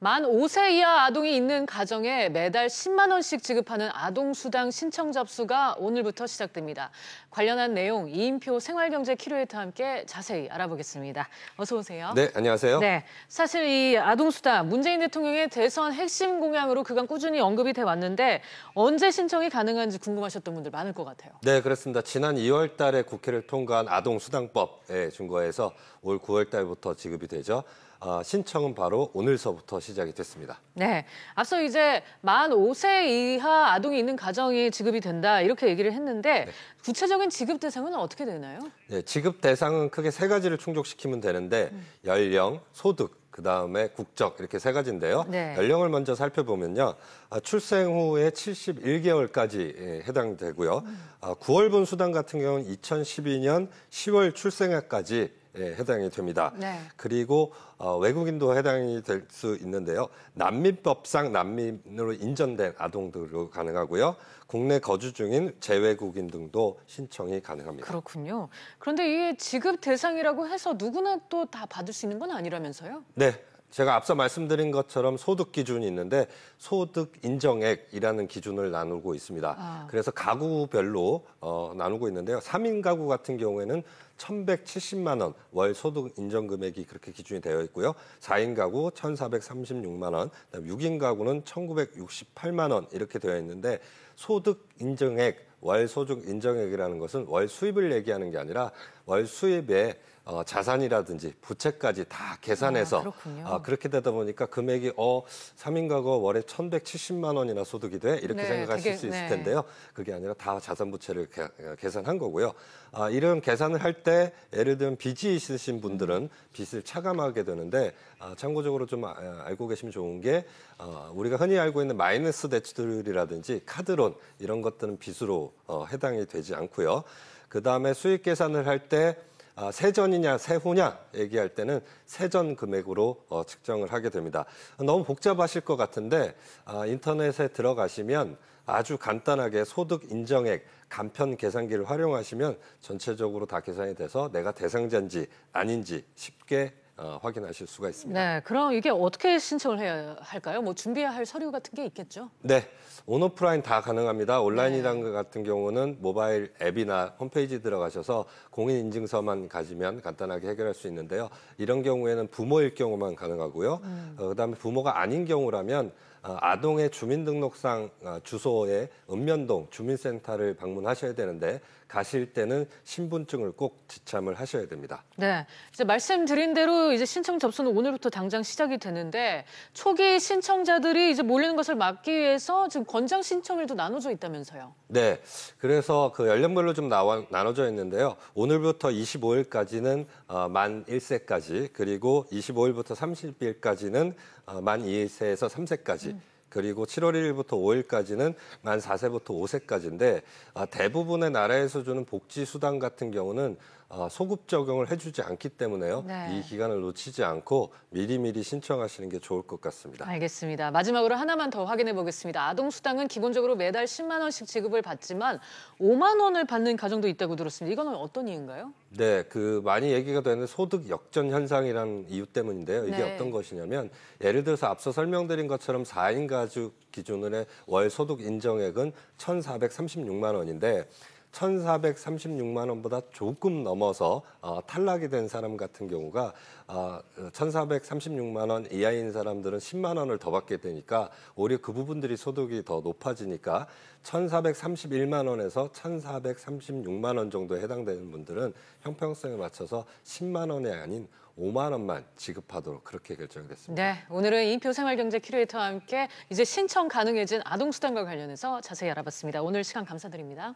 만 5세 이하 아동이 있는 가정에 매달 10만 원씩 지급하는 아동수당 신청 접수가 오늘부터 시작됩니다. 관련한 내용 이인표 생활경제 큐레이터와 함께 자세히 알아보겠습니다. 어서 오세요. 네, 안녕하세요. 네, 사실 이 아동수당 문재인 대통령의 대선 핵심 공약으로 그간 꾸준히 언급이 돼 왔는데 언제 신청이 가능한지 궁금하셨던 분들 많을 것 같아요. 네, 그렇습니다. 지난 2월 달에 국회를 통과한 아동수당법에 준거해서 올 9월 달부터 지급이 되죠. 신청은 바로 오늘서부터 시작이 됐습니다. 네, 앞서 이제 만 5세 이하 아동이 있는 가정이 지급이 된다 이렇게 얘기를 했는데 구체적인 지급 대상은 어떻게 되나요? 네, 지급 대상은 크게 세 가지를 충족시키면 되는데 연령, 소득, 그다음에 국적 이렇게 세 가지인데요. 네. 연령을 먼저 살펴보면요. 출생 후에 71개월까지 해당되고요. 9월분 수당 같은 경우는 2012년 10월 출생해까지 해당이 됩니다. 네. 그리고 외국인도 해당이 될 수 있는데요. 난민법상 난민으로 인정된 아동들로 가능하고요. 국내 거주 중인 재외국인 등도 신청이 가능합니다. 그렇군요. 그런데 이게 지급 대상이라고 해서 누구나 또 다 받을 수 있는 건 아니라면서요? 네. 제가 앞서 말씀드린 것처럼 소득 기준이 있는데 소득 인정액이라는 기준을 나누고 있습니다. 그래서 가구별로 나누고 있는데요. 3인 가구 같은 경우에는 1,170만 원 월 소득 인정 금액이 그렇게 기준이 되어 있고요. 4인 가구 1,436만 원, 그다음에 6인 가구는 1,968만 원 이렇게 되어 있는데 소득 인정액, 월 소득 인정액이라는 것은 월 수입을 얘기하는 게 아니라 월 수입에 자산이라든지 부채까지 다 계산해서 그렇게 되다 보니까 금액이 3인 가구 월에 1,170만 원이나 소득이 돼? 이렇게 생각하실 수 있을 텐데요. 그게 아니라 다 자산 부채를 계산한 거고요. 이런 계산을 할 때 예를 들면 빚이 있으신 분들은 빚을 차감하게 되는데 참고적으로 좀 알고 계시면 좋은 게 우리가 흔히 알고 있는 마이너스 대출이라든지 카드론 이런 것들은 빚으로 해당이 되지 않고요. 그다음에 수익 계산을 할 때 세전이냐 세후냐 얘기할 때는 세전 금액으로 측정을 하게 됩니다. 너무 복잡하실 것 같은데 인터넷에 들어가시면 아주 간단하게 소득 인정액 간편 계산기를 활용하시면 전체적으로 다 계산이 돼서 내가 대상자인지 아닌지 쉽게 확인하실 수가 있습니다. 네, 그럼 이게 어떻게 신청을 해야 할까요? 뭐 준비해야 할 서류 같은 게 있겠죠? 네, 온오프라인 다 가능합니다. 온라인이라는 것 같은 경우는 모바일 앱이나 홈페이지 들어가셔서 공인인증서만 가지면 간단하게 해결할 수 있는데요. 이런 경우에는 부모일 경우만 가능하고요. 그다음에 부모가 아닌 경우라면 아동의 주민등록상 주소에 읍면동 주민센터를 방문하셔야 되는데 가실 때는 신분증을 꼭 지참을 하셔야 됩니다. 네, 이제 말씀드린 대로 이제 신청 접수는 오늘부터 당장 시작이 되는데 초기 신청자들이 이제 몰리는 것을 막기 위해서 지금 권장 신청일도 나눠져 있다면서요? 네, 그래서 그 연령별로 좀 나눠져 있는데요. 오늘부터 25일까지는 만 1세까지 그리고 25일부터 30일까지는 만 2세에서 3세까지 그리고 7월 1일부터 5일까지는 만 4세부터 5세까지인데 대부분의 나라에서 주는 복지수당 같은 경우는 소급 적용을 해주지 않기 때문에요. 이 기간을 놓치지 않고 미리미리 신청하시는 게 좋을 것 같습니다. 알겠습니다. 마지막으로 하나만 더 확인해 보겠습니다. 아동수당은 기본적으로 매달 10만 원씩 지급을 받지만 5만 원을 받는 가정도 있다고 들었습니다. 이거는 어떤 이유인가요? 네, 많이 얘기가 되는 소득 역전 현상이라는 이유 때문인데요. 이게 어떤 것이냐면 예를 들어서 앞서 설명드린 것처럼 4인 가족 기준으로 월 소득 인정액은 1,436만 원인데 1,436만 원보다 조금 넘어서 탈락이 된 사람 같은 경우가 1,436만 원 이하인 사람들은 10만 원을 더 받게 되니까 오히려 그 부분들이 소득이 더 높아지니까 1,431만 원에서 1,436만 원 정도에 해당되는 분들은 형평성에 맞춰서 10만 원이 아닌 5만 원만 지급하도록 그렇게 결정이 됐습니다. 네, 오늘은 이인표 생활경제 큐레이터와 함께 이제 신청 가능해진 아동수당과 관련해서 자세히 알아봤습니다. 오늘 시간 감사드립니다.